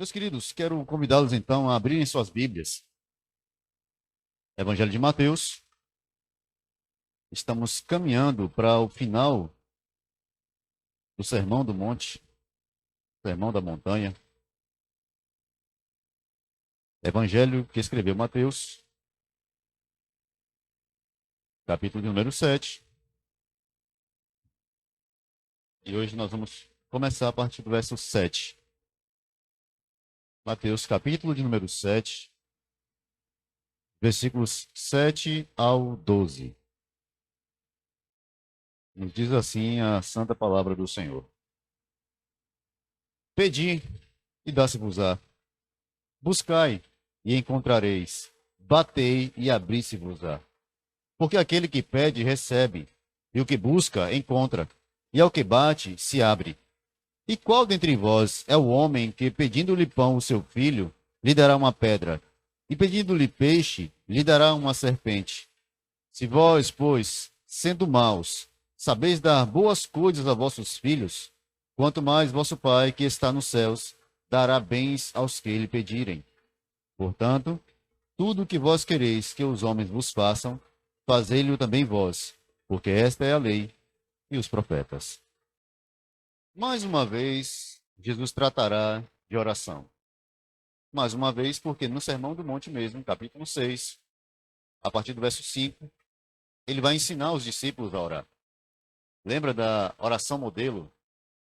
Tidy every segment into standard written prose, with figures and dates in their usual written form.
Meus queridos, quero convidá-los então a abrirem suas Bíblias. Evangelho de Mateus. Estamos caminhando para o final do Sermão do Monte, Sermão da Montanha. Evangelho que escreveu Mateus, capítulo de número 7. E hoje nós vamos começar a partir do verso 7. Mateus, capítulo de número 7, versículos 7 ao 12. Nos diz assim a santa palavra do Senhor. Pedi e dá-se-vos-á. Buscai e encontrareis. Batei e abri-se-vos-á. Porque aquele que pede, recebe, e o que busca, encontra, e ao que bate, se abre. E qual dentre vós é o homem que, pedindo-lhe pão o seu filho, lhe dará uma pedra, e pedindo-lhe peixe, lhe dará uma serpente? Se vós, pois, sendo maus, sabeis dar boas coisas a vossos filhos, quanto mais vosso Pai, que está nos céus, dará bens aos que lhe pedirem. Portanto, tudo o que vós quereis que os homens vos façam, fazei-lhe também vós, porque esta é a lei e os profetas. Mais uma vez, Jesus tratará de oração. Mais uma vez, porque no Sermão do Monte mesmo, capítulo 6, a partir do verso 5, ele vai ensinar os discípulos a orar. Lembra da oração modelo?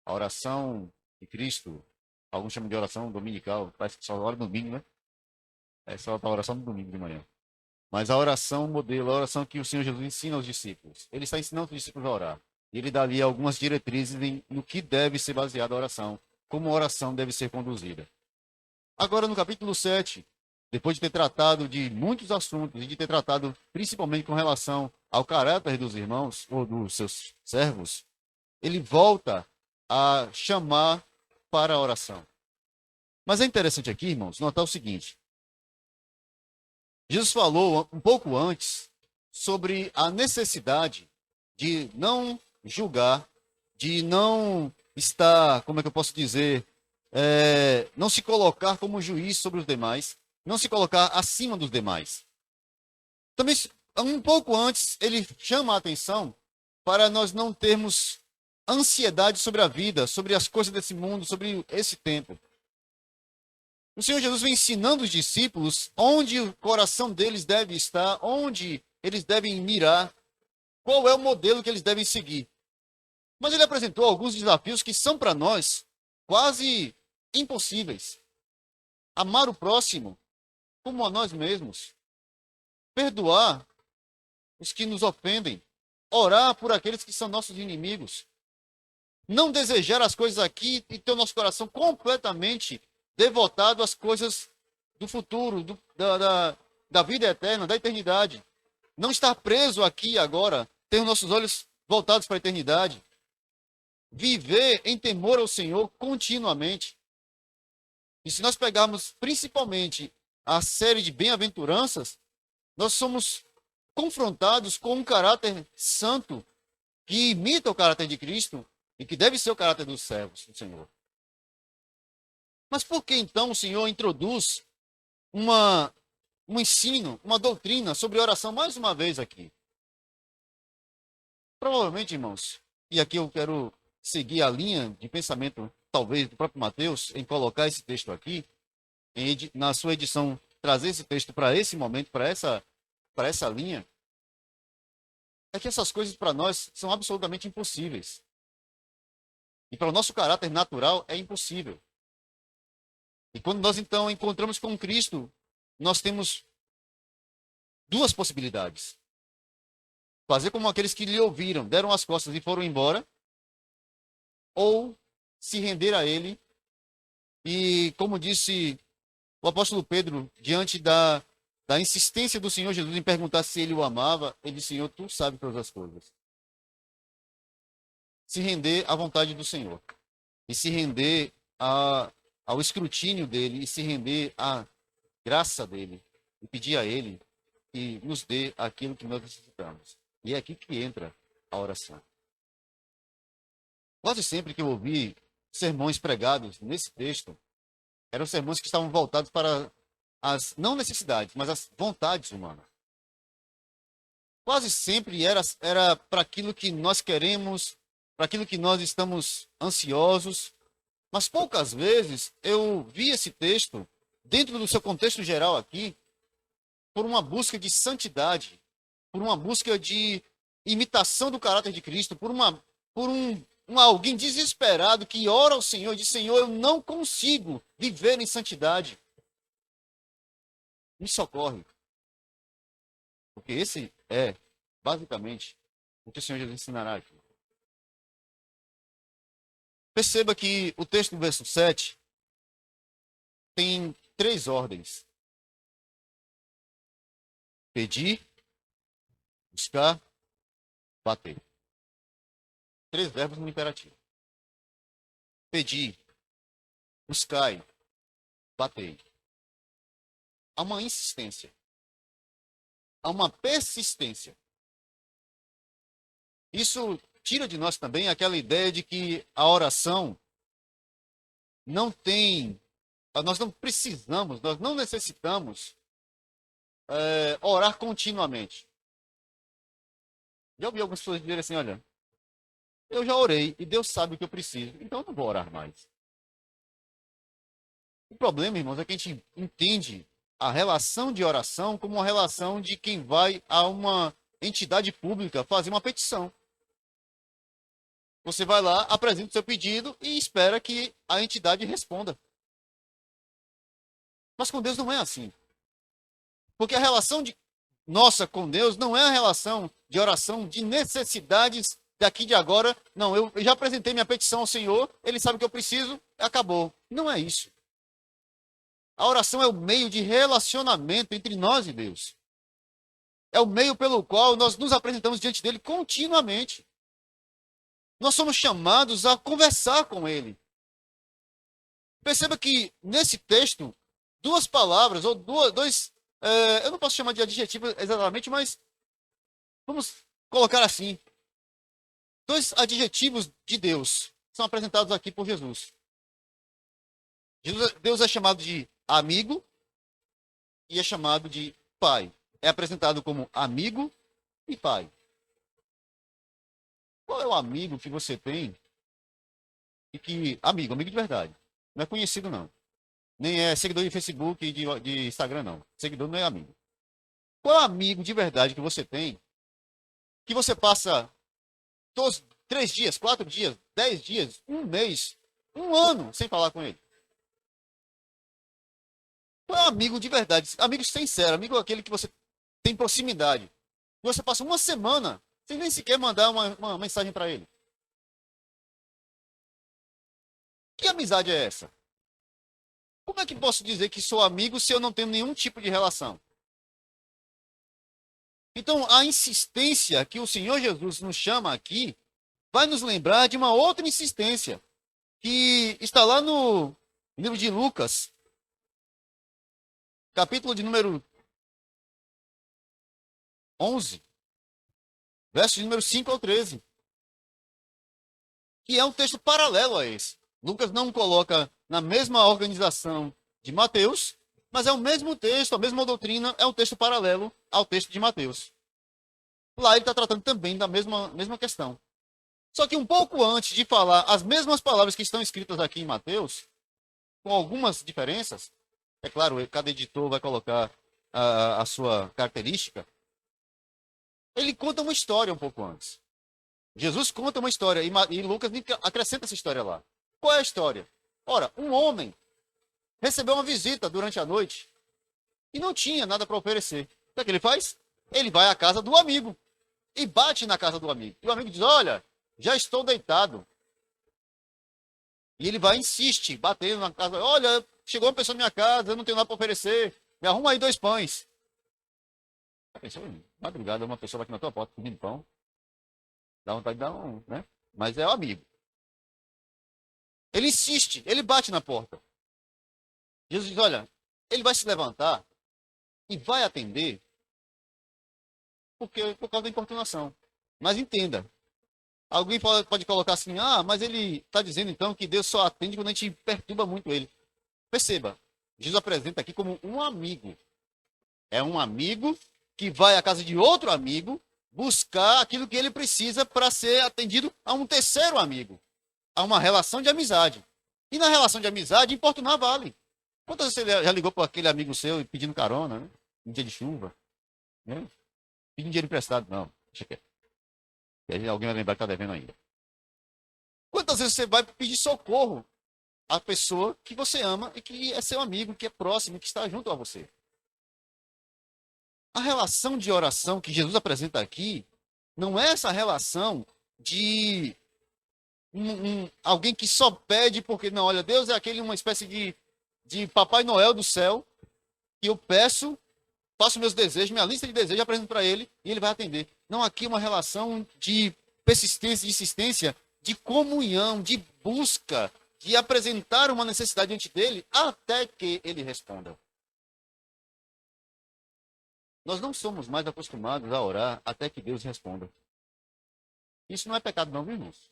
A oração de Cristo, alguns chamam de oração dominical, parece que só ora no domingo, né? É só a oração no domingo de manhã. Mas a oração modelo, a oração que o Senhor Jesus ensina aos discípulos. Ele está ensinando os discípulos a orar. E ele dá ali algumas diretrizes no que deve ser baseada a oração, como a oração deve ser conduzida. Agora, no capítulo 7, depois de ter tratado de muitos assuntos e de ter tratado principalmente com relação ao caráter dos irmãos ou dos seus servos, ele volta a chamar para a oração. Mas é interessante aqui, irmãos, notar o seguinte. Jesus falou um pouco antes sobre a necessidade de não julgar, de não estar, como é que eu posso dizer, não se colocar como juiz sobre os demais, não se colocar acima dos demais. Também, um pouco antes, ele chama a atenção para nós não termos ansiedade sobre a vida, sobre as coisas desse mundo, sobre esse tempo. O Senhor Jesus vem ensinando os discípulos onde o coração deles deve estar, onde eles devem mirar, qual é o modelo que eles devem seguir. Mas ele apresentou alguns desafios que são para nós quase impossíveis. Amar o próximo como a nós mesmos, perdoar os que nos ofendem, orar por aqueles que são nossos inimigos, não desejar as coisas aqui e ter o nosso coração completamente devotado às coisas do futuro, da vida eterna, da eternidade. Não estar preso aqui agora, ter os nossos olhos voltados para a eternidade. Viver em temor ao Senhor continuamente. E se nós pegarmos principalmente a série de bem-aventuranças, nós somos confrontados com um caráter santo que imita o caráter de Cristo e que deve ser o caráter dos servos do Senhor. Mas por que então o Senhor introduz um ensino, uma doutrina sobre oração mais uma vez aqui? Provavelmente, irmãos, e aqui eu quero seguir a linha de pensamento, talvez, do próprio Mateus, em colocar esse texto aqui, na sua edição, trazer esse texto para esse momento, para essa linha, é que essas coisas para nós são absolutamente impossíveis. E para o nosso caráter natural é impossível. E quando nós então encontramos com Cristo, nós temos duas possibilidades. Fazer como aqueles que lhe ouviram, deram as costas e foram embora, ou se render a ele e, como disse o apóstolo Pedro, diante da insistência do Senhor Jesus em perguntar se ele o amava, ele disse: Senhor, tu sabes todas as coisas. Se render à vontade do Senhor e se render ao escrutínio dele e se render à graça dele e pedir a ele que nos dê aquilo que nós necessitamos. E é aqui que entra a oração. Quase sempre que eu ouvi sermões pregados nesse texto, Eram sermões que estavam voltados para as não necessidades, mas as vontades humanas. Quase sempre era para aquilo que nós queremos, para aquilo que nós estamos ansiosos, mas poucas vezes eu vi esse texto, dentro do seu contexto geral aqui, por uma busca de santidade, por uma busca de imitação do caráter de Cristo, por alguém desesperado que ora ao Senhor e diz: Senhor, eu não consigo viver em santidade. Me socorre. Porque esse é, basicamente, o que o Senhor Jesus ensinará aqui. Perceba que o texto do verso 7 tem 3 ordens: pedir, buscar, bater. 3 verbos no imperativo. Pedir, buscai, batei. Há uma insistência. Há uma persistência. Isso tira de nós também aquela ideia de que a oração não tem, nós não precisamos, nós não necessitamos orar continuamente. Já ouvi algumas pessoas dizerem assim: olha, eu já orei e Deus sabe o que eu preciso, então eu não vou orar mais. O problema, irmãos, é que a gente entende a relação de oração como uma relação de quem vai a uma entidade pública fazer uma petição. Você vai lá, apresenta o seu pedido e espera que a entidade responda. Mas com Deus não é assim. Porque a relação nossa com Deus não é a relação de oração de necessidades daqui de agora. Não, eu já apresentei minha petição ao Senhor, Ele sabe o que eu preciso, acabou. Não é isso. A oração é o meio de relacionamento entre nós e Deus. É o meio pelo qual nós nos apresentamos diante dele continuamente. Nós somos chamados a conversar com ele. Perceba que nesse texto, 2 palavras, ou dois, eu não posso chamar de adjetivo exatamente, mas vamos colocar assim: 2 adjetivos de Deus são apresentados aqui por Jesus. Deus é chamado de amigo e é chamado de pai. É apresentado como amigo e pai. Qual é o amigo que você tem e que... amigo de verdade. Não é conhecido, não. Nem é seguidor de Facebook e de Instagram, não. Seguidor não é amigo. Qual é o amigo de verdade que você tem que você passa 3 dias, 4 dias, 10 dias, 1 mês, 1 ano sem falar com ele? Qual é o amigo de verdade? Amigo sincero, amigo aquele que você tem proximidade. Você passa 1 semana sem nem sequer mandar uma mensagem para ele. Que amizade é essa? Como é que posso dizer que sou amigo se eu não tenho nenhum tipo de relação? Então, a insistência que o Senhor Jesus nos chama aqui vai nos lembrar de uma outra insistência que está lá no livro de Lucas, capítulo de número 11, versos de número 5 ao 13, que é um texto paralelo a esse. Lucas não coloca na mesma organização de Mateus, mas é o mesmo texto, a mesma doutrina, é um texto paralelo ao texto de Mateus. Lá ele está tratando também da mesma questão. Só que um pouco antes de falar as mesmas palavras que estão escritas aqui em Mateus, com algumas diferenças, é claro, cada editor vai colocar a sua característica, ele conta uma história um pouco antes. Jesus conta uma história e Lucas acrescenta essa história lá. Qual é a história? Ora, um homem recebeu uma visita durante a noite e não tinha nada para oferecer. O que ele faz? Ele vai à casa do amigo e bate na casa do amigo. E o amigo diz: olha, já estou deitado. E ele vai e insiste, batendo na casa: olha, chegou uma pessoa na minha casa, eu não tenho nada para oferecer, me arruma aí 2 pães. A pessoa, madrugada, uma pessoa bate na tua porta pedindo pão. Dá vontade de dar um, né? Mas é o amigo. Ele insiste, ele bate na porta. Jesus diz: olha, ele vai se levantar e vai atender por causa da importunação. Mas entenda, alguém pode colocar assim: ah, mas ele está dizendo então que Deus só atende quando a gente perturba muito ele. Perceba, Jesus apresenta aqui como um amigo. É um amigo que vai à casa de outro amigo buscar aquilo que ele precisa para ser atendido a um terceiro amigo. A uma relação de amizade. E na relação de amizade, importunar vale. Quantas vezes você já ligou para aquele amigo seu pedindo carona, né? Em dia de chuva? Né? Pedindo dinheiro emprestado, não. Deixa quieto. E aí alguém vai lembrar que está devendo ainda. Quantas vezes você vai pedir socorro à pessoa que você ama e que é seu amigo, que é próximo, que está junto a você? A relação de oração que Jesus apresenta aqui não é essa relação de alguém que só pede porque, não, olha, Deus é aquele, uma espécie de Papai Noel do céu, que eu peço, faço meus desejos, minha lista de desejos, apresento para ele e ele vai atender. Não, aqui é uma relação de persistência, de insistência, de comunhão, de busca, de apresentar uma necessidade diante dele até que ele responda. Nós não somos mais acostumados a orar até que Deus responda. Isso não é pecado não, viu, irmãos?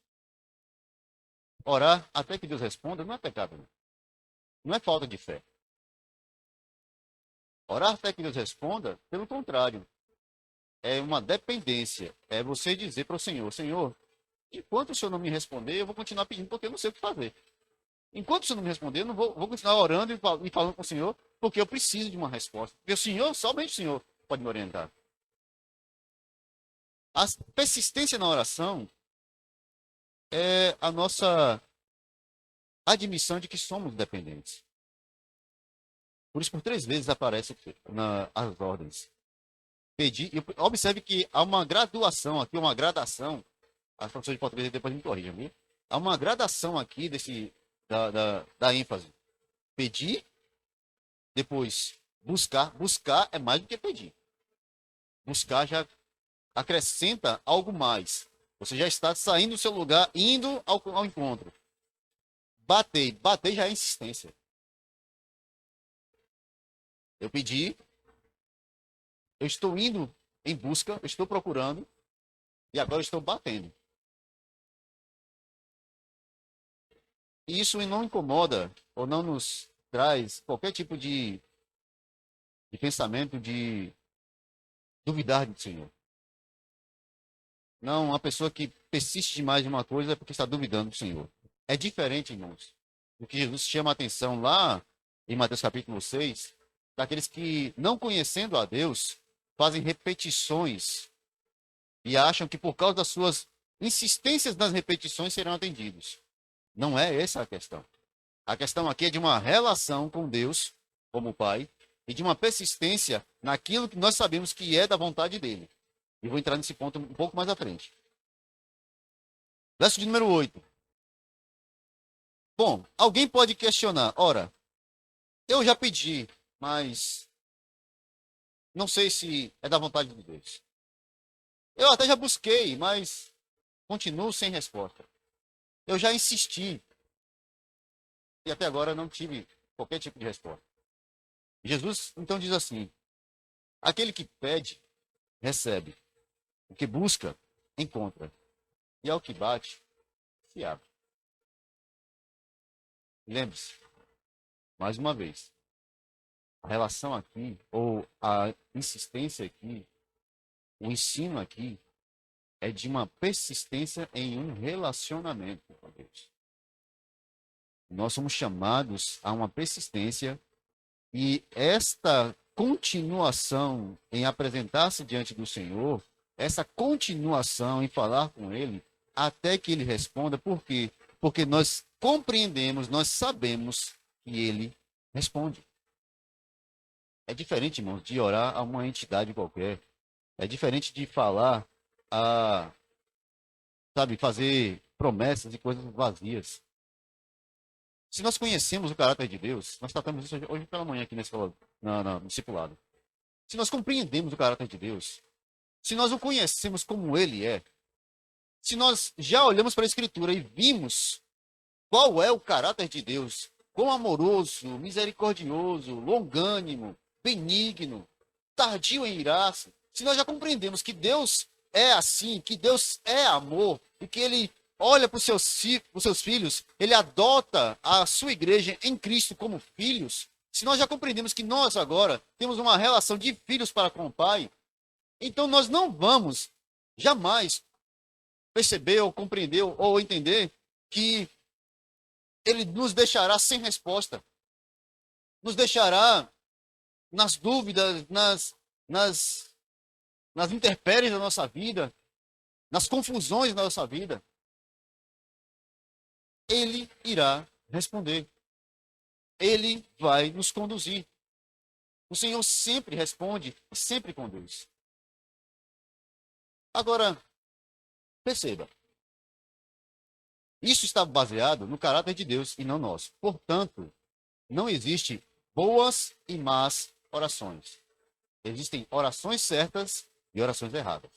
Orar até que Deus responda não é pecado não. Não é falta de fé. Orar até que Deus responda, pelo contrário, é uma dependência. É você dizer para o Senhor, Senhor, enquanto o Senhor não me responder, eu vou continuar pedindo porque eu não sei o que fazer. Enquanto o Senhor não me responder, eu não vou continuar orando e falando com o Senhor, porque eu preciso de uma resposta. Porque o Senhor, somente o Senhor, pode me orientar. A persistência na oração é a nossa admissão de que somos dependentes. Por isso, por 3 vezes aparece as ordens. Pedir, observe que há uma graduação aqui, uma gradação. As professores de português depois me corrijam, viu? Há uma gradação aqui da ênfase. Pedir, depois buscar. Buscar é mais do que pedir. Buscar já acrescenta algo mais. Você já está saindo do seu lugar, indo ao encontro. Bater. Bater já é insistência. Eu pedi, eu estou indo em busca, eu estou procurando, e agora eu estou batendo. E isso não incomoda, ou não nos traz qualquer tipo de pensamento de duvidar do Senhor. Não, uma pessoa que persiste demais em uma coisa é porque está duvidando do Senhor. É diferente, irmãos, do que Jesus chama a atenção lá em Mateus capítulo 6, daqueles que, não conhecendo a Deus, fazem repetições e acham que por causa das suas insistências nas repetições serão atendidos. Não é essa a questão. A questão aqui é de uma relação com Deus, como Pai, e de uma persistência naquilo que nós sabemos que é da vontade dele. E vou entrar nesse ponto um pouco mais à frente. Verso de número 8. Bom, alguém pode questionar, ora, eu já pedi, mas não sei se é da vontade de Deus. Eu até já busquei, mas continuo sem resposta. Eu já insisti e até agora não tive qualquer tipo de resposta. Jesus então diz assim: aquele que pede, recebe. O que busca, encontra. E ao que bate, se abre. Lembre-se, mais uma vez, a relação aqui, ou a insistência aqui, o ensino aqui, é de uma persistência em um relacionamento com Deus. Nós somos chamados a uma persistência e esta continuação em apresentar-se diante do Senhor, essa continuação em falar com Ele, até que Ele responda. Por quê? Porque nós compreendemos, nós sabemos que Ele responde. É diferente, irmãos, de orar a uma entidade qualquer. É diferente de falar fazer promessas e coisas vazias. Se nós conhecemos o caráter de Deus, nós tratamos isso hoje pela manhã aqui na escola, no discipulado. Se nós compreendemos o caráter de Deus, se nós o conhecemos como Ele é, se nós já olhamos para a Escritura e vimos qual é o caráter de Deus, quão amoroso, misericordioso, longânimo, benigno, tardio em irar-se, se nós já compreendemos que Deus é assim, que Deus é amor, e que Ele olha para os seus filhos, ele adota a sua igreja em Cristo como filhos, se nós já compreendemos que nós agora temos uma relação de filhos para com o Pai, então nós não vamos jamais perceber ou compreender ou entender que ele nos deixará sem resposta, nos deixará nas dúvidas, nas intempéries da nossa vida, nas confusões da nossa vida. Ele irá responder. Ele vai nos conduzir. O Senhor sempre responde e sempre conduz. Agora, perceba. Isso está baseado no caráter de Deus e não nosso. Portanto, não existe boas e más orações. Existem orações certas e orações erradas.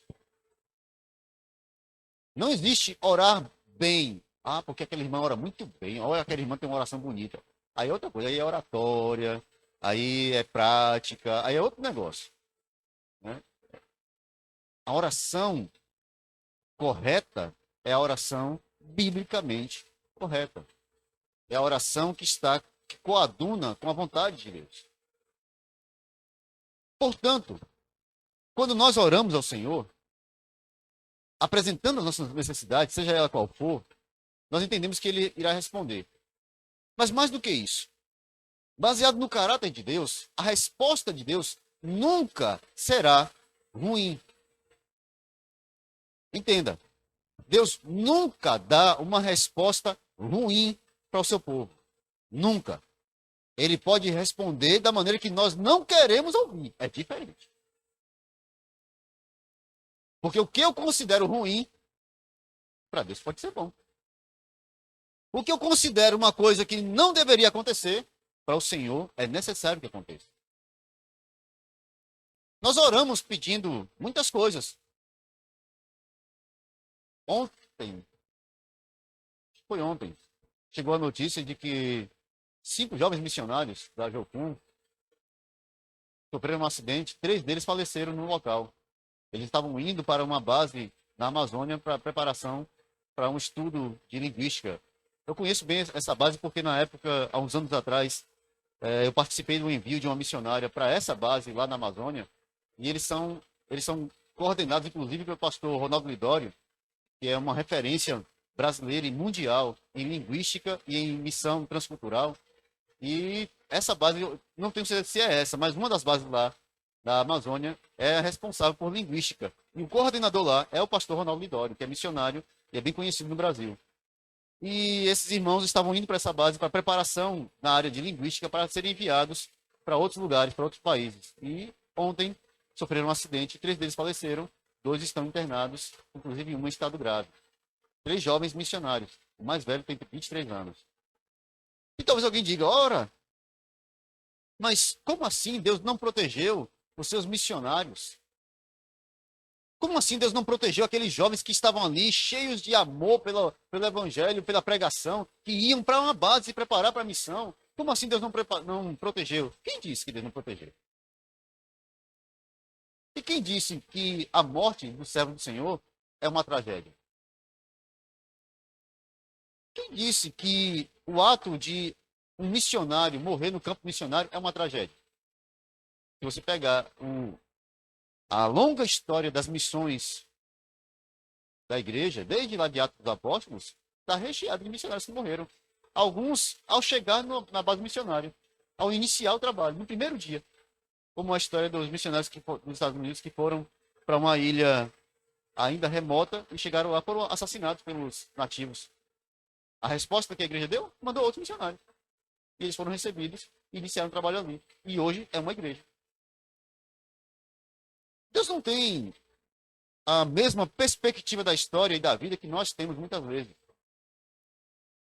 Não existe orar bem. Ah, porque aquele irmão ora muito bem. Olha, aquele irmão tem uma oração bonita. Aí é outra coisa, aí é oratória, aí é prática, aí é outro negócio. Né? A oração correta é a oração biblicamente correta. É a oração que coaduna com a vontade de Deus. Portanto, quando nós oramos ao Senhor, apresentando as nossas necessidades, seja ela qual for, nós entendemos que Ele irá responder. Mas mais do que isso, baseado no caráter de Deus, a resposta de Deus nunca será ruim. Entenda, Deus nunca dá uma resposta ruim para o seu povo. Nunca. Ele pode responder da maneira que nós não queremos ouvir. É diferente. Porque o que eu considero ruim, para Deus pode ser bom. O que eu considero uma coisa que não deveria acontecer, para o Senhor é necessário que aconteça. Nós oramos pedindo muitas coisas. Foi ontem, chegou a notícia de que 5 jovens missionários da Jocum sofreram um acidente, 3 deles faleceram no local. Eles estavam indo para uma base na Amazônia para preparação para um estudo de linguística. Eu conheço bem essa base porque na época, há uns anos atrás, eu participei do envio de uma missionária para essa base lá na Amazônia e eles são coordenados, inclusive, pelo pastor Ronaldo Lidório, que é uma referência brasileira e mundial em linguística e em missão transcultural. E essa base, eu não tenho certeza se é essa, mas uma das bases lá da Amazônia é responsável por linguística. E o coordenador lá é o pastor Ronaldo Lidório, que é missionário e é bem conhecido no Brasil. E esses irmãos estavam indo para essa base para preparação na área de linguística para serem enviados para outros lugares, para outros países. E ontem sofreram um acidente, 3 deles faleceram, 2 estão internados, inclusive um em estado grave. 3 jovens missionários. O mais velho tem 23 anos. E talvez alguém diga, ora, mas como assim Deus não protegeu os seus missionários? Como assim Deus não protegeu aqueles jovens que estavam ali, cheios de amor pelo evangelho, pela pregação, que iam para uma base se preparar para a missão? Como assim Deus não protegeu? Quem disse que Deus não protegeu? E quem disse que a morte do servo do Senhor é uma tragédia? Quem disse que o ato de um missionário morrer no campo missionário é uma tragédia? Se você pegar a longa história das missões da igreja, desde lá de Atos dos Apóstolos, está recheado de missionários que morreram. Alguns ao chegar na base missionária, ao iniciar o trabalho, no primeiro dia. Como a história dos missionários dos Estados Unidos que foram para uma ilha ainda remota e chegaram lá, foram assassinados pelos nativos. A resposta que a igreja deu? Mandou outros missionários. E eles foram recebidos e iniciaram o trabalho ali. E hoje é uma igreja. Deus não tem a mesma perspectiva da história e da vida que nós temos muitas vezes.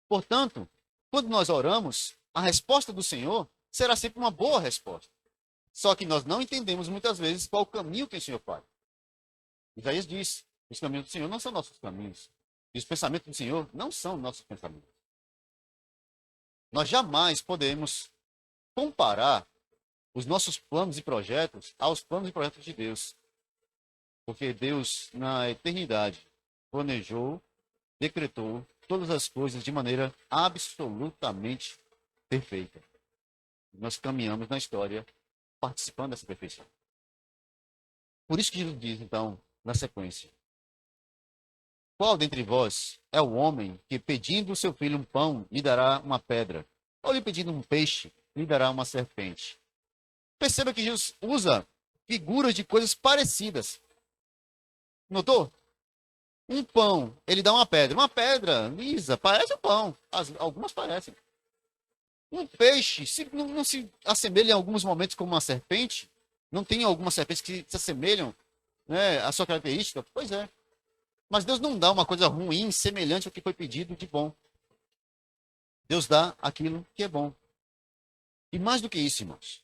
Portanto, quando nós oramos, a resposta do Senhor será sempre uma boa resposta. Só que nós não entendemos muitas vezes qual o caminho que o Senhor faz. Isaías disse, os caminhos do Senhor não são nossos caminhos. E os pensamentos do Senhor não são nossos pensamentos. Nós jamais podemos comparar os nossos planos e projetos aos planos e projetos de Deus. Porque Deus, na eternidade, planejou decretou todas as coisas de maneira absolutamente perfeita. Nós caminhamos na história participando dessa perfeição. Por isso que Jesus diz, então, na sequência: qual dentre vós é o homem que, pedindo o seu filho um pão, lhe dará uma pedra? Ou lhe pedindo um peixe, lhe dará uma serpente? Perceba que Jesus usa figuras de coisas parecidas. Notou? Um pão, ele dá uma pedra. Uma pedra lisa, parece um pão. Algumas parecem. Um peixe não se assemelha em alguns momentos como uma serpente? Não tem algumas serpentes que se assemelham, né, à sua característica? Pois é. Mas Deus não dá uma coisa ruim, semelhante ao que foi pedido de bom. Deus dá aquilo que é bom. E mais do que isso, irmãos.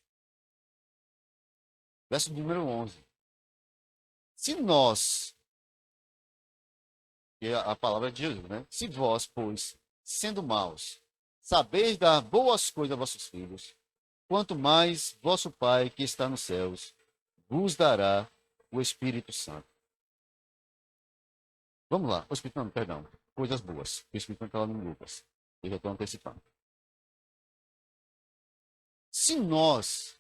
Verso número 11. Se nós, que é a palavra de Jesus, né? Se vós, pois, sendo maus, sabeis dar boas coisas a vossos filhos, quanto mais vosso Pai que está nos céus vos dará o Espírito Santo. Vamos lá. O Espírito Santo, perdão. Coisas boas. O Espírito Santo está lá no Lucas. Eu já estou antecipando. Se nós,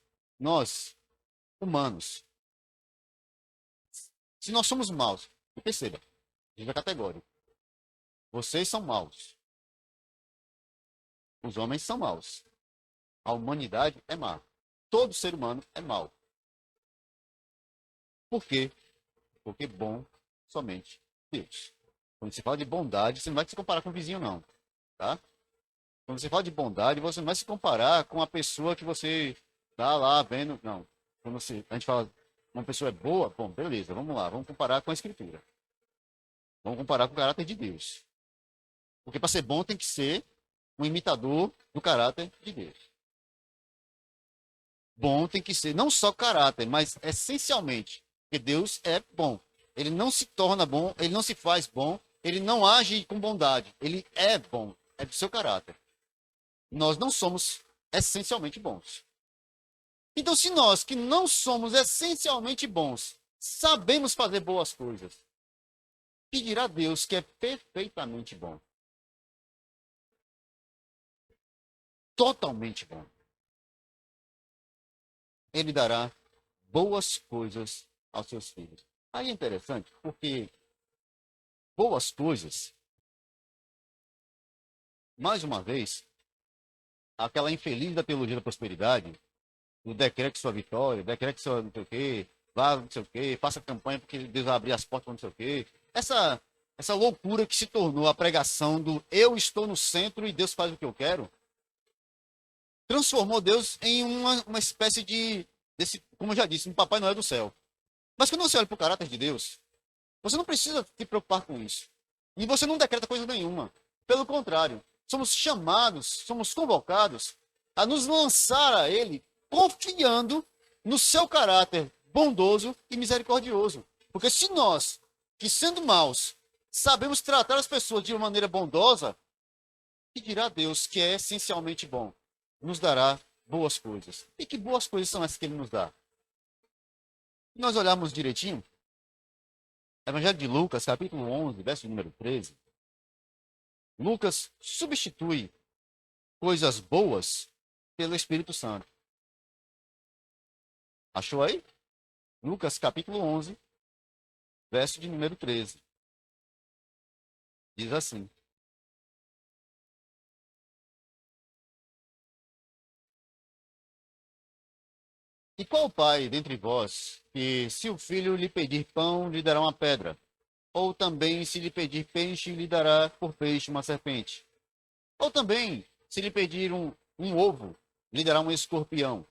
humanos, se nós somos maus, perceba, diga categórico. Vocês são maus. Os homens são maus. A humanidade é má. Todo ser humano é mau. Por quê? Porque bom somente Deus. Quando você fala de bondade, você não vai se comparar com o vizinho, não. Tá? Quando você fala de bondade, você não vai se comparar com a pessoa que você está lá vendo. Não. Quando a gente fala uma pessoa é boa, bom, beleza, vamos lá, vamos comparar com a Escritura. Vamos comparar com o caráter de Deus. Porque para ser bom tem que ser um imitador do caráter de Deus. Bom tem que ser não só caráter, mas essencialmente, porque Deus é bom. Ele não se torna bom, ele não se faz bom, ele não age com bondade. Ele é bom, é do seu caráter. Nós não somos essencialmente bons. Então, se nós que não somos essencialmente bons, sabemos fazer boas coisas, pedir a Deus que é perfeitamente bom. Totalmente bom. Ele dará boas coisas aos seus filhos. Aí é interessante, porque boas coisas, mais uma vez, aquela infeliz da teologia da prosperidade, o decreto de sua vitória, decreto de sua não sei o quê, vá não sei o quê, faça campanha porque Deus vai abrir as portas para não sei o quê. Essa loucura que se tornou a pregação do eu estou no centro e Deus faz o que eu quero, transformou Deus em uma espécie desse, como eu já disse, um Papai Noel do céu. Mas quando você olha para o caráter de Deus, você não precisa se preocupar com isso. E você não decreta coisa nenhuma. Pelo contrário, somos chamados, somos convocados a nos lançar a Ele, confiando no seu caráter bondoso e misericordioso. Porque se nós, que sendo maus, sabemos tratar as pessoas de uma maneira bondosa, que dirá Deus, que é essencialmente bom, nos dará boas coisas. E que boas coisas são essas que Ele nos dá? Se nós olharmos direitinho, Evangelho de Lucas, capítulo 11, verso número 13, Lucas substitui coisas boas pelo Espírito Santo. Achou aí? Lucas, capítulo 11, verso de número 13. Diz assim: e qual pai dentre vós, que se o filho lhe pedir pão, lhe dará uma pedra? Ou também, se lhe pedir peixe, lhe dará por peixe uma serpente? Ou também, se lhe pedir um ovo, lhe dará um escorpião?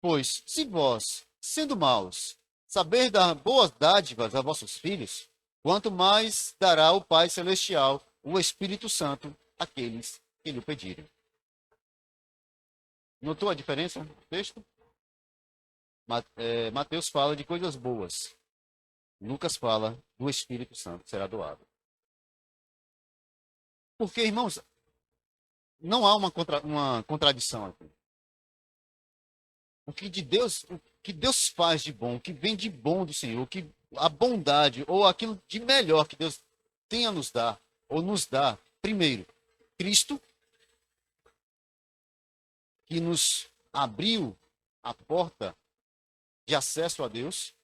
Pois, se vós, sendo maus, saber dar boas dádivas a vossos filhos, quanto mais dará o Pai Celestial, o Espírito Santo, àqueles que lhe pedirem. Notou a diferença no texto? Mateus fala de coisas boas. Lucas fala do Espírito Santo que será doado. Porque, irmãos, não há uma contradição aqui. O que Deus faz de bom, o que vem de bom do Senhor, a bondade ou aquilo de melhor que Deus tem a nos dar, ou nos dá, primeiro, Cristo, que nos abriu a porta de acesso a Deus,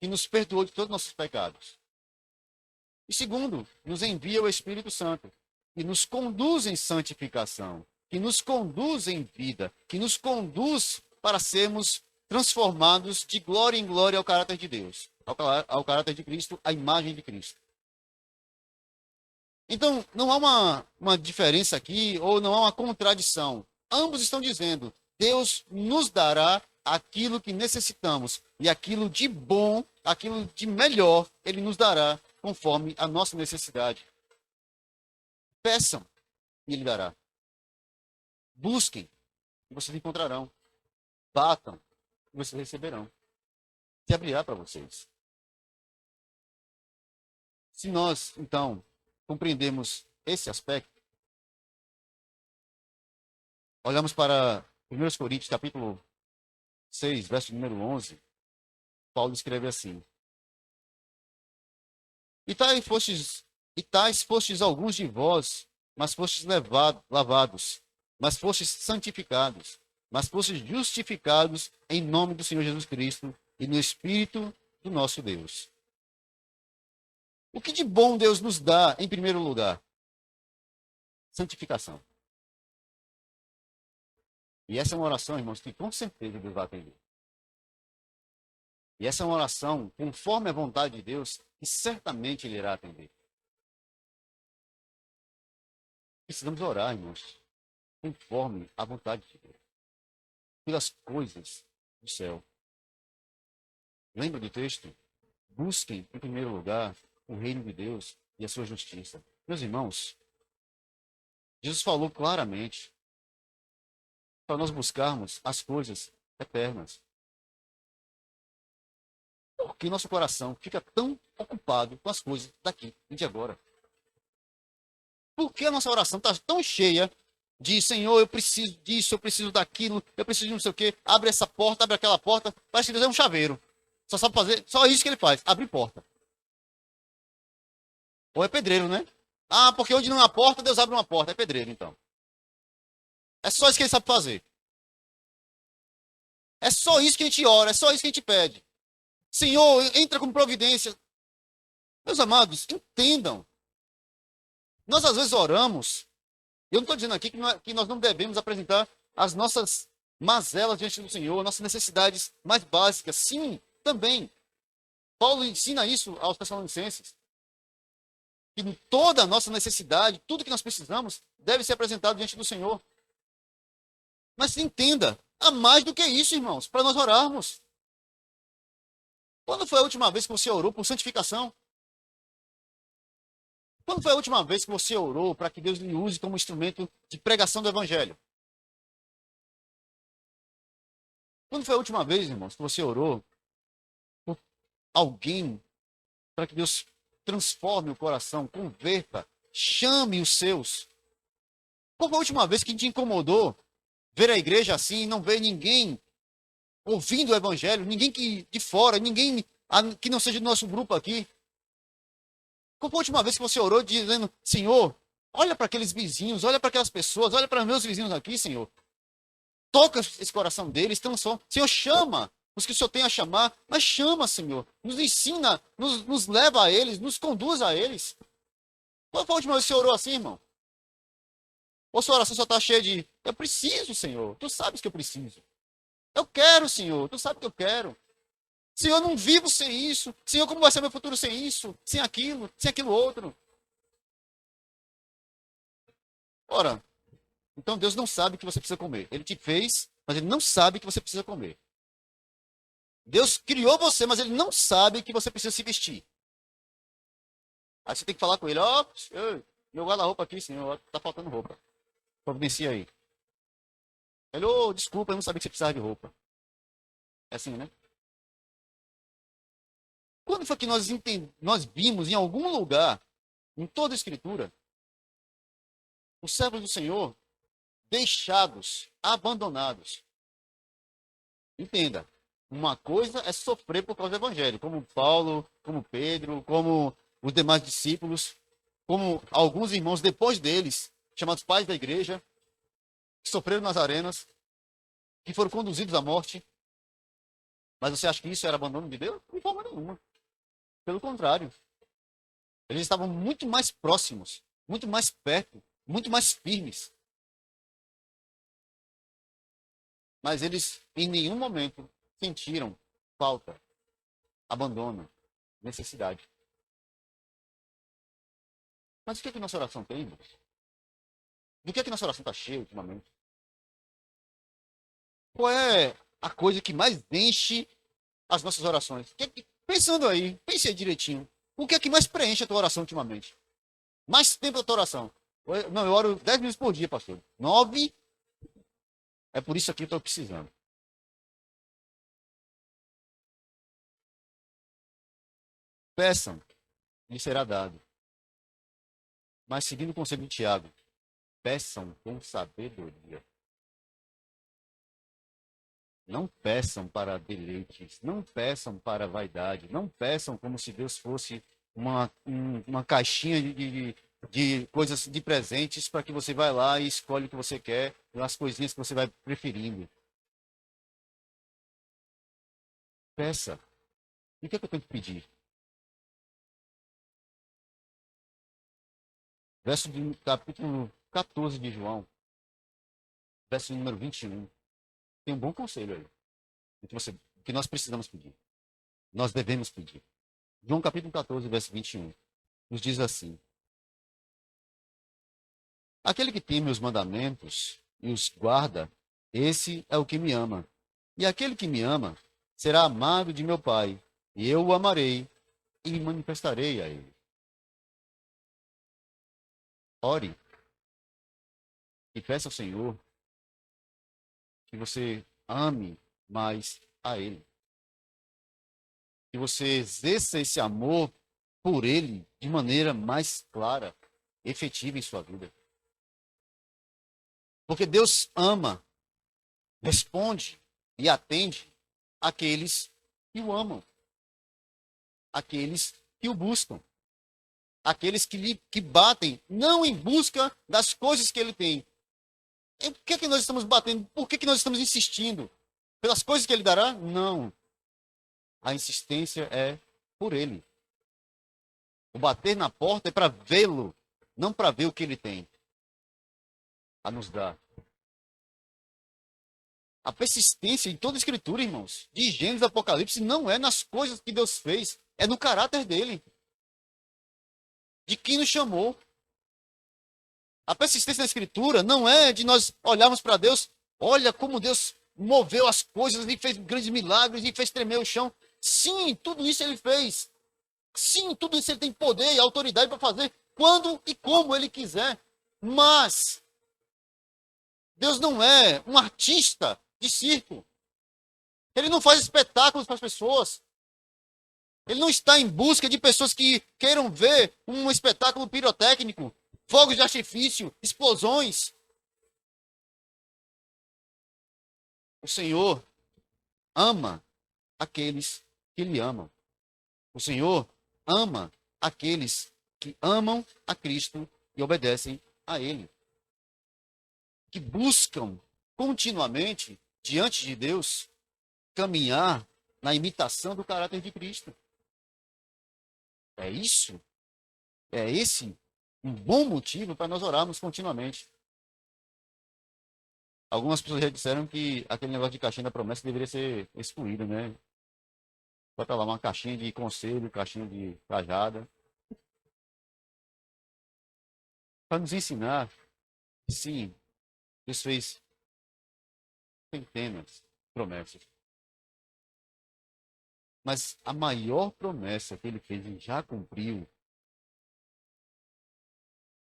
que nos perdoou de todos os nossos pecados. E segundo, nos envia o Espírito Santo, que nos conduz em santificação, que nos conduz em vida, que nos conduz para sermos transformados de glória em glória ao caráter de Deus, ao caráter de Cristo, à imagem de Cristo. Então, não há uma diferença aqui, ou não há uma contradição. Ambos estão dizendo, Deus nos dará aquilo que necessitamos, e aquilo de bom, aquilo de melhor, Ele nos dará, conforme a nossa necessidade. Peçam, e Ele dará. Busquem, e vocês encontrarão. Batam, e vocês receberão. Se abrirá para vocês. Se nós, então, compreendemos esse aspecto, olhamos para 1 Coríntios, capítulo 6, verso número 11, Paulo escreve assim: E tais fostes alguns de vós, mas fostes lavados, mas fostes santificados, mas fostes justificados em nome do Senhor Jesus Cristo e no Espírito do nosso Deus. O que de bom Deus nos dá, em primeiro lugar? Santificação. E essa é uma oração, irmãos, que com certeza Deus vai atender. E essa é uma oração, conforme a vontade de Deus, que certamente Ele irá atender. Precisamos orar, irmãos, conforme a vontade de Deus, pelas coisas do céu. Lembra do texto? Busquem, em primeiro lugar, o reino de Deus e a sua justiça. Meus irmãos, Jesus falou claramente para nós buscarmos as coisas eternas. Por que nosso coração fica tão ocupado com as coisas daqui e de agora? Por que a nossa oração está tão cheia de Senhor, eu preciso disso, eu preciso daquilo, eu preciso de não sei o quê, abre essa porta, abre aquela porta, parece que Deus é um chaveiro. Só sabe fazer, só isso que ele faz, abrir porta. Ou é pedreiro, né? Ah, porque onde não há porta, Deus abre uma porta, é pedreiro então. É só isso que ele sabe fazer. É só isso que a gente ora, é só isso que a gente pede. Senhor, entra com providência. Meus amados, entendam. Nós às vezes oramos, eu não estou dizendo aqui que nós não devemos apresentar as nossas mazelas diante do Senhor, nossas necessidades mais básicas. Sim, também. Paulo ensina isso aos Tessalonicenses. Que toda a nossa necessidade, tudo que nós precisamos, deve ser apresentado diante do Senhor. Mas entenda, há mais do que isso, irmãos, para nós orarmos. Quando foi a última vez que você orou por santificação? Quando foi a última vez que você orou para que Deus lhe use como instrumento de pregação do Evangelho? Quando foi a última vez, irmãos, que você orou por alguém para que Deus transforme o coração, converta, chame os seus? Qual foi a última vez que te incomodou ver a igreja assim e não ver ninguém ouvindo o Evangelho, ninguém que de fora, ninguém que não seja do nosso grupo aqui? Qual foi a última vez que você orou dizendo, Senhor, olha para aqueles vizinhos, olha para aquelas pessoas, olha para meus vizinhos aqui, Senhor. Toca esse coração deles, transforma. Senhor, chama os que o Senhor tem a chamar, mas chama, Senhor. Nos ensina, nos leva a eles, nos conduz a eles. Qual foi a última vez que você orou assim, irmão? Ou sua oração só está cheia de, eu preciso, Senhor, tu sabes que eu preciso. Eu quero, Senhor, tu sabes que eu quero. Senhor, eu não vivo sem isso. Senhor, como vai ser meu futuro sem isso? Sem aquilo outro? Ora, então Deus não sabe que você precisa comer. Ele te fez, mas Ele não sabe que você precisa comer. Deus criou você, mas Ele não sabe que você precisa se vestir. Aí você tem que falar com Ele, ó, meu guarda-roupa aqui, Senhor, tá faltando roupa. Providencia aí. Ele, desculpa, eu não sabia que você precisava de roupa. É assim, né? Quando foi que nós vimos em algum lugar, em toda a Escritura, os servos do Senhor deixados, abandonados? Entenda, uma coisa é sofrer por causa do Evangelho, como Paulo, como Pedro, como os demais discípulos. como alguns irmãos depois deles, chamados pais da igreja, que sofreram nas arenas, que foram conduzidos à morte. Mas você acha que isso era abandono de Deus? De forma nenhuma. Pelo contrário, eles estavam muito mais próximos, muito mais perto, muito mais firmes. Mas eles em nenhum momento sentiram falta, abandono, necessidade. Mas o que é que nossa oração tem, irmãos? Do que é que nossa oração está cheia ultimamente? Qual é a coisa que mais enche as nossas orações? Pensando aí, pense aí direitinho. O que é que mais preenche a tua oração ultimamente? Mais tempo da tua oração? Não, eu oro 10 minutos por dia, pastor. 9, é por isso aqui que eu estou precisando. Peçam, lhe será dado. Mas seguindo o conselho de Tiago, peçam com sabedoria. Não peçam para deleites, não peçam para vaidade, não peçam como se Deus fosse uma caixinha de coisas, de presentes para que você vai lá e escolhe o que você quer, as coisinhas que você vai preferindo. Peça. E o que é que eu tenho que pedir? Verso de capítulo 14 de João, verso número 21. Tem um bom conselho aí. O que nós precisamos pedir. Nós devemos pedir. João capítulo 14, verso 21. Nos diz assim: aquele que tem meus mandamentos e os guarda, esse é o que me ama. E aquele que me ama será amado de meu Pai, e eu o amarei e me manifestarei a ele. Ore e peça ao Senhor que você ame mais a Ele. Que você exerça esse amor por Ele de maneira mais clara, efetiva em sua vida. Porque Deus ama, responde e atende aqueles que o amam, aqueles que o buscam, aqueles que batem, não em busca das coisas que ele tem. E por que nós estamos batendo? Por que nós estamos insistindo? Pelas coisas que ele dará? Não. A insistência é por ele. O bater na porta é para vê-lo, não para ver o que ele tem a nos dar. A persistência em toda a escritura, irmãos, de Gênesis e Apocalipse, não é nas coisas que Deus fez, é no caráter dele, de quem nos chamou. A persistência na escritura não é de nós olharmos para Deus, olha como Deus moveu as coisas e fez grandes milagres e fez tremer o chão. Sim, tudo isso ele fez. Sim, tudo isso ele tem poder e autoridade para fazer quando e como ele quiser. Mas Deus não é um artista de circo. Ele não faz espetáculos para as pessoas. Ele não está em busca de pessoas que queiram ver um espetáculo pirotécnico, fogos de artifício, explosões. O Senhor ama aqueles que lhe amam. O Senhor ama aqueles que amam a Cristo e obedecem a Ele. Que buscam continuamente, diante de Deus, caminhar na imitação do caráter de Cristo. É isso? É esse um bom motivo para nós orarmos continuamente. Algumas pessoas já disseram que aquele negócio de caixinha da promessa deveria ser excluído, né? Bota lá uma caixinha de conselho, caixinha de cajada. Para nos ensinar, sim, Deus fez centenas de promessas. Mas a maior promessa que ele fez e já cumpriu,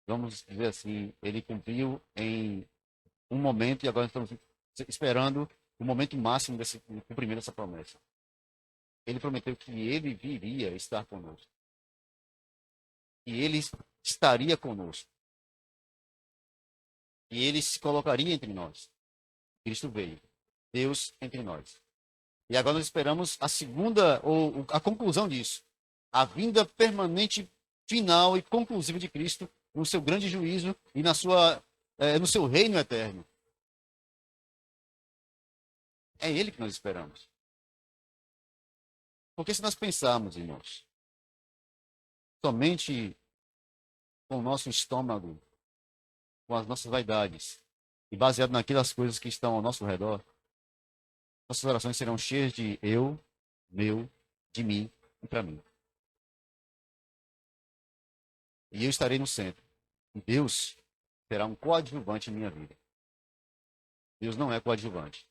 vamos dizer assim, ele cumpriu em um momento e agora estamos esperando o momento máximo desse cumprimento dessa promessa. Ele prometeu que ele viria estar conosco. E ele estaria conosco. E ele se colocaria entre nós. Cristo veio. Deus entre nós. E agora nós esperamos a segunda, ou a conclusão disso. A vinda permanente final e conclusiva de Cristo no seu grande juízo e no seu reino eterno. É Ele que nós esperamos. Porque se nós pensarmos, irmãos, somente com o nosso estômago, com as nossas vaidades, e baseado naquelas coisas que estão ao nosso redor, nossas orações serão cheias de eu, meu, de mim e para mim. E eu estarei no centro. E Deus será um coadjuvante em minha vida. Deus não é coadjuvante.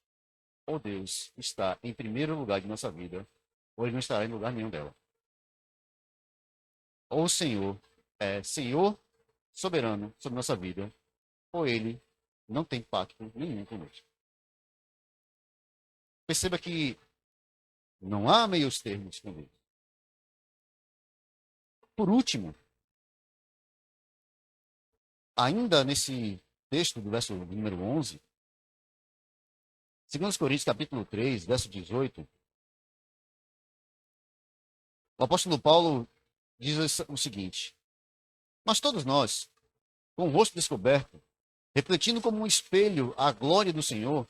Ou Deus está em primeiro lugar de nossa vida, ou Ele não estará em lugar nenhum dela. Ou o Senhor é Senhor soberano sobre nossa vida, ou Ele não tem pacto nenhum conosco. Perceba que não há meios termos com Deus. Por último, ainda nesse texto do verso número 11, 2 Coríntios capítulo 3, verso 18, o apóstolo Paulo diz o seguinte: mas todos nós, com o rosto descoberto, refletindo como um espelho a glória do Senhor,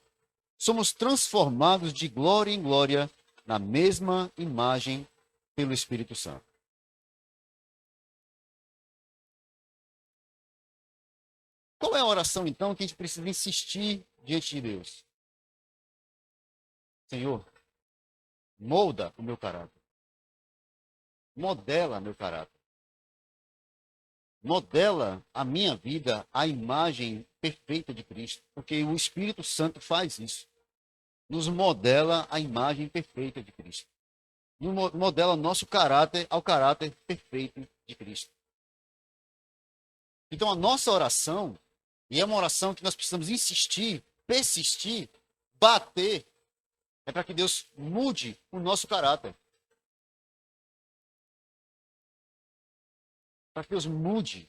somos transformados de glória em glória na mesma imagem pelo Espírito Santo. Qual é a oração, então, que a gente precisa insistir diante de Deus? Senhor, molda o meu caráter. Modela meu caráter. Modela a minha vida à imagem perfeita de Cristo. Porque o Espírito Santo faz isso. Nos modela a imagem perfeita de Cristo. Nos modela nosso caráter ao caráter perfeito de Cristo. Então a nossa oração, e é uma oração que nós precisamos insistir, persistir, bater, é para que Deus mude o nosso caráter. Para que Deus mude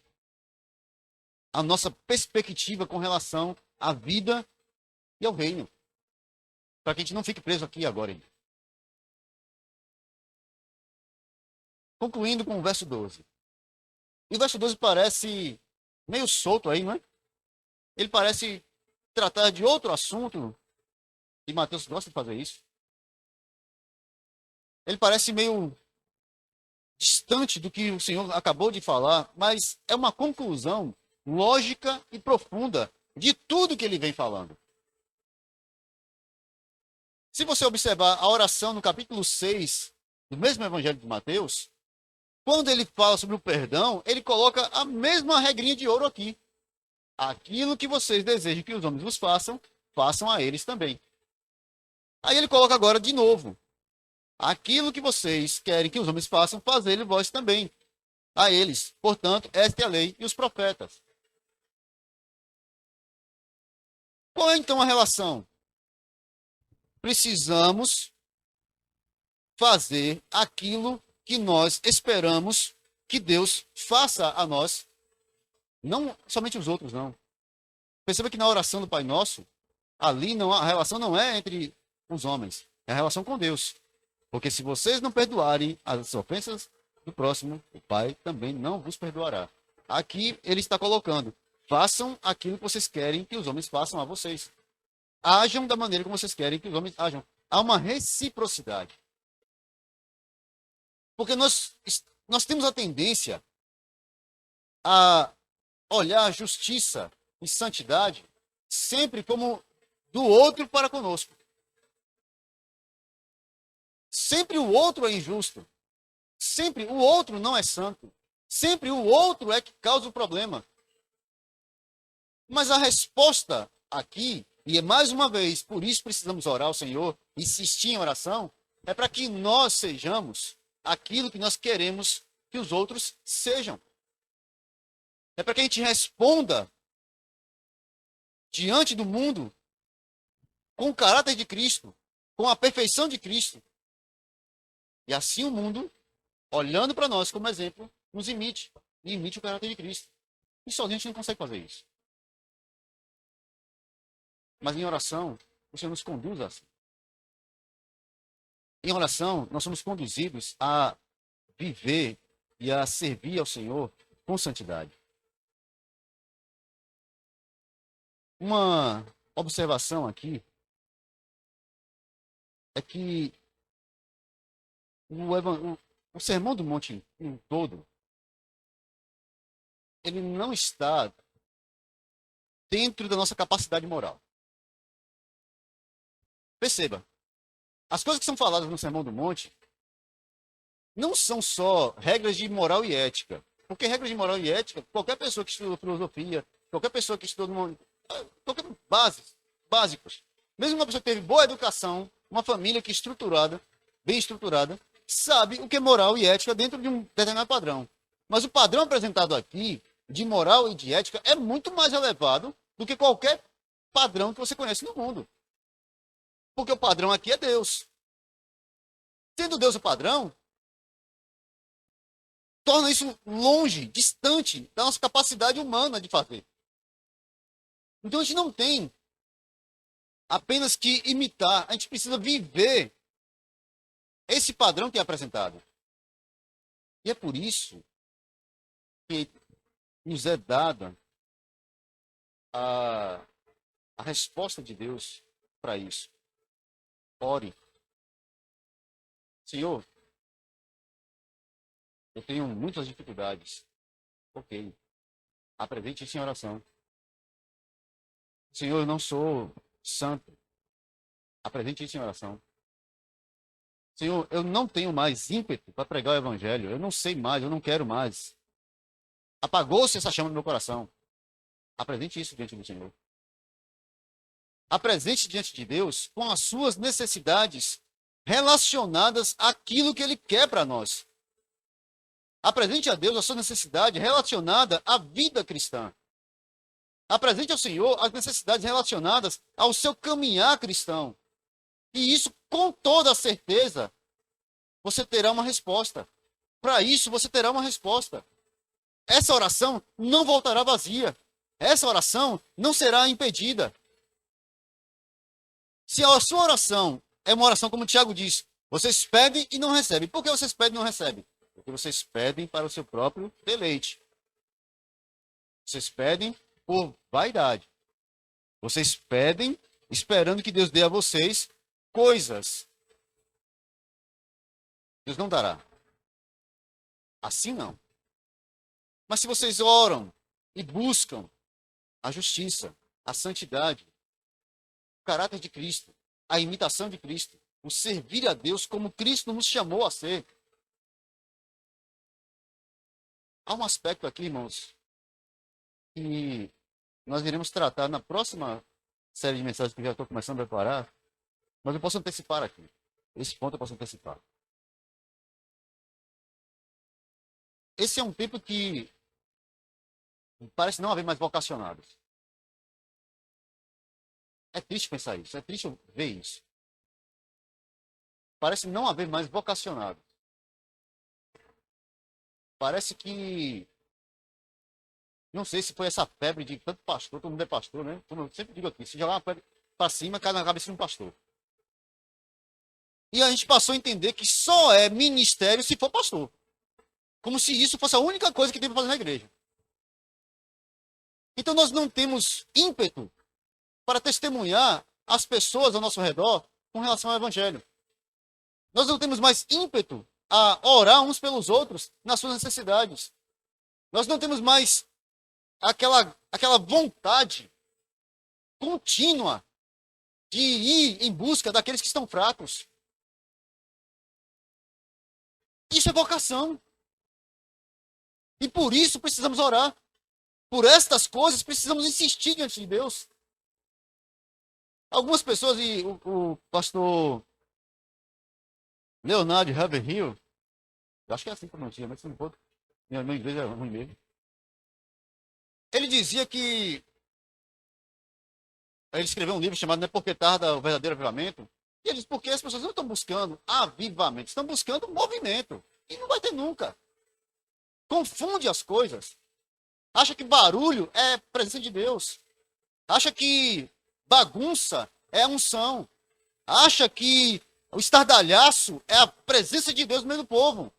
a nossa perspectiva com relação à vida e ao reino. Para que a gente não fique preso aqui agora. Concluindo com o verso 12. E o verso 12 parece meio solto aí, não é? Ele parece tratar de outro assunto, e Mateus gosta de fazer isso. Ele parece meio distante do que o Senhor acabou de falar, mas é uma conclusão lógica e profunda de tudo que ele vem falando. Se você observar a oração no capítulo 6 do mesmo Evangelho de Mateus, quando ele fala sobre o perdão, ele coloca a mesma regrinha de ouro aqui. Aquilo que vocês desejam que os homens vos façam, façam a eles também. Aí ele coloca agora de novo. Aquilo que vocês querem que os homens façam, fazei-lhe vós também. A eles. Portanto, esta é a lei e os profetas. Qual é então a relação? Precisamos fazer aquilo que nós esperamos que Deus faça a nós. Não somente os outros, não. Perceba que na oração do Pai Nosso, ali não, a relação não é entre os homens, é a relação com Deus. Porque se vocês não perdoarem as ofensas do próximo, o Pai também não vos perdoará. Aqui ele está colocando: façam aquilo que vocês querem que os homens façam a vocês. Ajam da maneira como vocês querem que os homens ajam. Há uma reciprocidade. Porque nós temos a tendência a olhar justiça e santidade sempre como do outro para conosco. Sempre o outro é injusto. Sempre o outro não é santo. Sempre o outro é que causa o problema. Mas a resposta aqui, e é mais uma vez, por isso precisamos orar ao Senhor, insistir em oração, é para que nós sejamos aquilo que nós queremos que os outros sejam. É para que a gente responda diante do mundo com o caráter de Cristo, com a perfeição de Cristo. E assim o mundo, olhando para nós como exemplo, nos imite. E imite o caráter de Cristo. E sozinho a gente não consegue fazer isso. Mas em oração, o Senhor nos conduz assim. Em oração, nós somos conduzidos a viver e a servir ao Senhor com santidade. Uma observação aqui é que o Sermão do Monte em todo, ele não está dentro da nossa capacidade moral. Perceba, as coisas que são faladas no Sermão do Monte não são só regras de moral e ética. Porque regras de moral e ética, qualquer pessoa que estudou filosofia, qualquer pessoa que estudou qualquer básicos, mesmo uma pessoa que teve boa educação, uma família que é estruturada, bem estruturada, sabe o que é moral e ética dentro de um determinado padrão. Mas o padrão apresentado aqui, de moral e de ética, é muito mais elevado do que qualquer padrão que você conhece no mundo. Porque o padrão aqui é Deus. Sendo Deus o padrão, torna isso longe, distante da nossa capacidade humana de fazer. Então a gente não tem apenas que imitar, a gente precisa viver esse padrão que é apresentado. E é por isso que nos é dada a resposta de Deus para isso. Ore. Senhor, eu tenho muitas dificuldades. Ok. Apresente isso em oração. Senhor, eu não sou santo. Apresente isso em oração. Senhor, eu não tenho mais ímpeto para pregar o evangelho. Eu não sei mais, eu não quero mais. Apagou-se essa chama no meu coração. Apresente isso diante do Senhor. Apresente diante de Deus com as suas necessidades relacionadas àquilo que Ele quer para nós. Apresente a Deus a sua necessidade relacionada à vida cristã. Apresente ao Senhor as necessidades relacionadas ao seu caminhar cristão. E isso, com toda certeza, você terá uma resposta. Para isso, você terá uma resposta. Essa oração não voltará vazia. Essa oração não será impedida. Se a sua oração é uma oração, como o Tiago diz, vocês pedem e não recebem. Por que vocês pedem e não recebem? Porque vocês pedem para o seu próprio deleite. Vocês pedem por vaidade. Vocês pedem esperando que Deus dê a vocês coisas. Deus não dará. Assim não. Mas se vocês oram e buscam a justiça, a santidade, o caráter de Cristo, a imitação de Cristo, o servir a Deus como Cristo nos chamou a ser. Há um aspecto aqui, irmãos, que nós iremos tratar na próxima série de mensagens que eu já estou começando a preparar, mas eu posso antecipar aqui. Esse ponto eu posso antecipar. Esse é um tempo que parece não haver mais vocacionados. É triste pensar isso, é triste ver isso. Parece não haver mais vocacionados. Parece que, não sei se foi essa febre de tanto pastor, todo mundo é pastor, né? Como eu sempre digo aqui, se jogar uma febre para cima, cai na cabeça de um pastor. E a gente passou a entender que só é ministério se for pastor. Como se isso fosse a única coisa que tem para fazer na igreja. Então nós não temos ímpeto para testemunhar as pessoas ao nosso redor com relação ao evangelho. Nós não temos mais ímpeto a orar uns pelos outros nas suas necessidades. Nós não temos mais aquela vontade contínua de ir em busca daqueles que estão fracos. Isso é vocação. E por isso precisamos orar. Por estas coisas precisamos insistir diante de Deus. Algumas pessoas, e o pastor Leonardo Haverhill, eu acho que é assim que pronuncia, mas se não for, meu inglês é ruim mesmo. Ele dizia que ele escreveu um livro chamado Não é porque tarda o verdadeiro avivamento. E ele diz, porque as pessoas não estão buscando avivamento, estão buscando movimento. E não vai ter nunca. Confunde as coisas. Acha que barulho é presença de Deus. Acha que bagunça é a unção. Acha que o estardalhaço é a presença de Deus no meio do povo.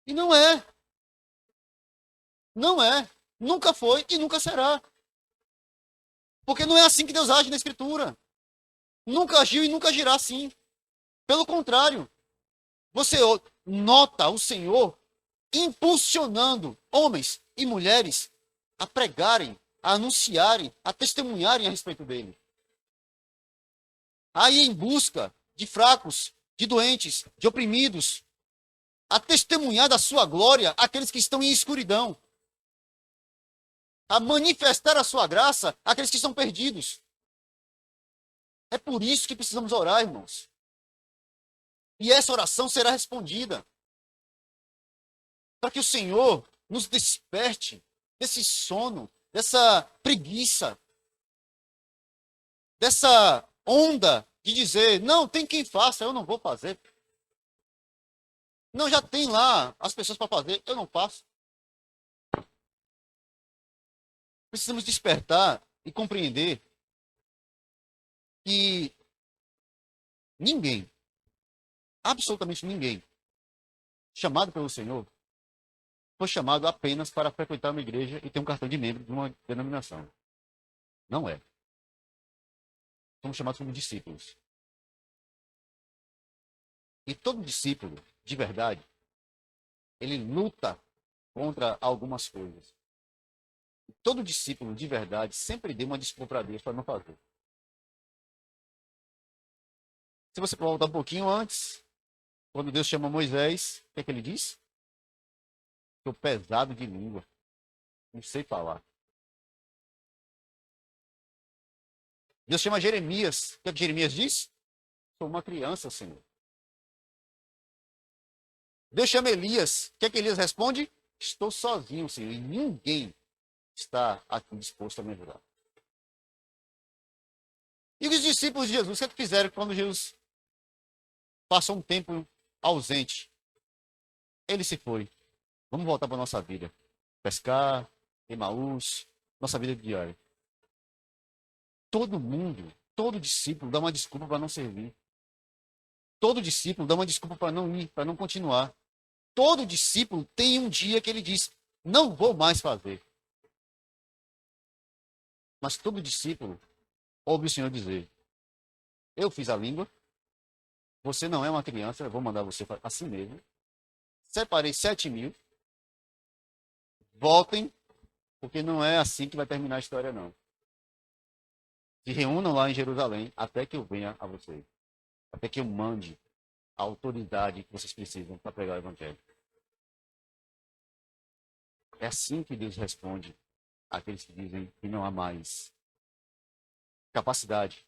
E não é. Não é. Nunca foi e nunca será. Porque não é assim que Deus age na Escritura. Nunca agiu e nunca agirá assim. Pelo contrário, você nota o Senhor impulsionando homens e mulheres a pregarem, a anunciarem, a testemunharem a respeito dele. A ir em busca de fracos, de doentes, de oprimidos, a testemunhar da sua glória àqueles que estão em escuridão, a manifestar a sua graça àqueles que estão perdidos. É por isso que precisamos orar, irmãos. E essa oração será respondida. Para que o Senhor nos desperte desse sono, dessa preguiça, dessa onda de dizer, não, tem quem faça, eu não vou fazer. Não, já tem lá as pessoas para fazer, eu não faço. Precisamos despertar e compreender que ninguém, absolutamente ninguém, chamado pelo Senhor, foi chamado apenas para frequentar uma igreja e ter um cartão de membro de uma denominação. Não é. Somos chamados como discípulos. E todo discípulo, de verdade, ele luta contra algumas coisas. E todo discípulo, de verdade, sempre deu uma desculpa para Deus para não fazer. Se você voltar um pouquinho antes, quando Deus chama Moisés, o que é que ele diz? Estou pesado de língua. Não sei falar. Deus chama Jeremias. O que é que Jeremias diz? Sou uma criança, Senhor. Deus chama Elias. O que é que Elias responde? Estou sozinho, Senhor. E ninguém está aqui disposto a me ajudar. E os discípulos de Jesus, o que é que fizeram quando Jesus passou um tempo ausente? Ele se foi. Vamos voltar para a nossa vida. Pescar, Emaús, nossa vida diária. Todo mundo, todo discípulo dá uma desculpa para não servir. Todo discípulo dá uma desculpa para não ir, para não continuar. Todo discípulo tem um dia que ele diz, não vou mais fazer. Mas todo discípulo ouve o Senhor dizer, eu fiz a língua, você não é uma criança, eu vou mandar você assim mesmo. Separei 7.000, voltem, porque não é assim que vai terminar a história, não. Se reúnam lá em Jerusalém até que eu venha a vocês. Até que eu mande a autoridade que vocês precisam para pregar o evangelho. É assim que Deus responde àqueles que dizem que não há mais capacidade.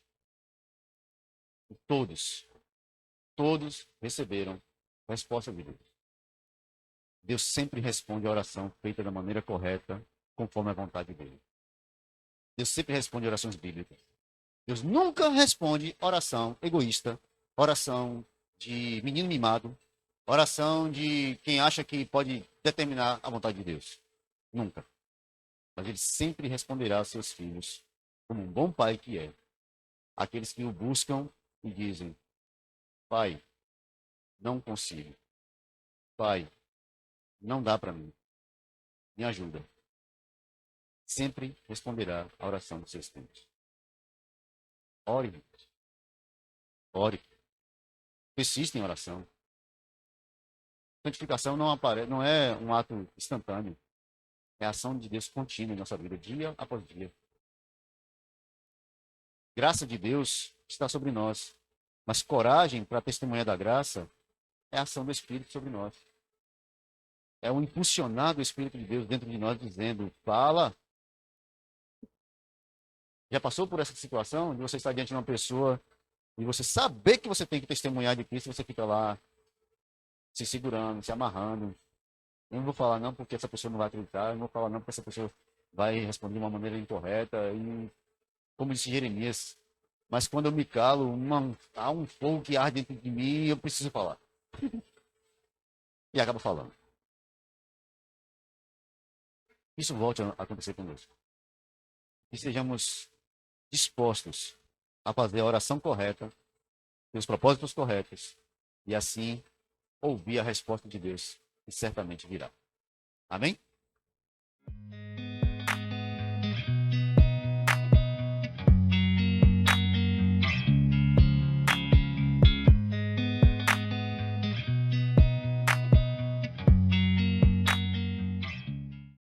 E todos receberam a resposta de Deus. Deus sempre responde a oração feita da maneira correta, conforme a vontade dele. Deus sempre responde orações bíblicas. Deus nunca responde oração egoísta, oração de menino mimado, oração de quem acha que pode determinar a vontade de Deus. Nunca. Mas ele sempre responderá aos seus filhos, como um bom pai que é. Aqueles que o buscam e dizem, pai, não consigo. Pai, não dá para mim. Me ajuda. Sempre responderá a oração dos seus filhos. Ore. Ore. Persista em oração. Santificação não é um ato instantâneo. É a ação de Deus contínua em nossa vida, dia após dia. Graça de Deus está sobre nós. Mas coragem para testemunhar da graça é a ação do Espírito sobre nós. É o impulsionar do Espírito de Deus dentro de nós, dizendo, fala. Já passou por essa situação de você estar diante de uma pessoa e você saber que você tem que testemunhar de Cristo, você fica lá se segurando, se amarrando. Eu não vou falar não porque essa pessoa não vai acreditar, eu não vou falar não porque essa pessoa vai responder de uma maneira incorreta. E, como disse Jeremias, mas quando eu me calo, há um fogo que arde dentro de mim e eu preciso falar. E acaba falando. Isso volte a acontecer conosco. Que sejamos dispostos a fazer a oração correta, ter os propósitos corretos, e assim ouvir a resposta de Deus e certamente virá. Amém?